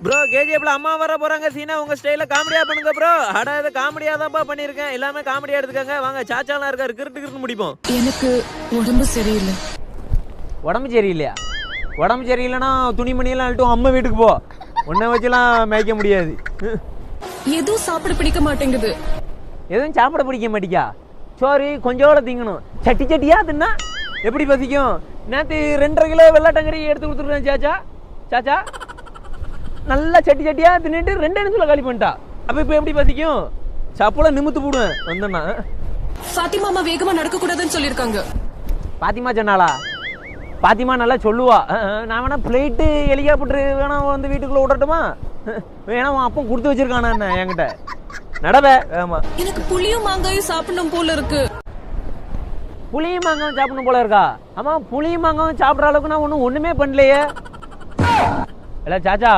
Bro கேஜிஎஃப்ல அம்மா வர போறாங்க சீனா உங்க ஸ்டைல காமெடியா பண்ணுங்க ப்ரோ. அட இது காமெடியா தான்ப்பா பண்ணிருக்கேன். எல்லாமே காமெடியா எடுத்துக்கங்க. வாங்க சாச்சாலாம் இருக்காரு கிறுட்டு முடிப்போம். எனக்கு உடம்பு சரியில்லை. உடம்பு சரியில்லையா? உடம்பு சரியில்லைன்னா துணிமணி எல்லாம் அழட்டும் அம்மா வீட்டுக்கு போ. உன்னை வச்சுலாம் மேய்க்க முடியாது. எதுவும் சாப்பிட பிடிக்க மாட்டேங்குது. எதுவும் சாப்பிட பிடிக்க மாட்டிக்கா? சோறு கொஞ்சோட திங்கணும். சட்டி சட்டியா தின்னா எப்படி பசிக்கும்? நேற்று 2.5 கிலோ வெள்ளாட்டங்கறி எடுத்து கொடுத்துருக்கேன் சாச்சா. சாச்சா நல்லா சட்டி சட்டியா தின்னுட்டு 2 நிமிஷத்துல காலி பண்ணிட்டா. அப்ப இப்ப எப்படி பசிக்கும்? சாப்பிட நிமித்து போடுவேன் வந்தேன்னா. ஃபாத்திமா அம்மா வேகமா நடக்க கூடாதுன்னு சொல்லிருக்காங்க. பாத்திமா சொன்னாளா? பாத்திமா நல்லா சொல்லுவா. நான் வேணா பிளேட்டு ஹெலிகாப்டர் வேணா வந்து வீட்டுக்குள்ள விடட்டுமா? வேணா அப்போ கொடுத்து வச்சிருக்கானா என்ன என்கிட்ட நடவே. ஆமா எனக்கு புளியும் மாங்காயும் சாப்பிடணும் போல இருக்கு. புளியும் மாங்காயும் சாப்பிடணும் போல இருக்கா? ஆமா புளியும் மாங்காயும் சாப்பிட்ற அளவுக்கு நான் ஒண்ணுமே பண்ணலையே. இல்ல சாச்சா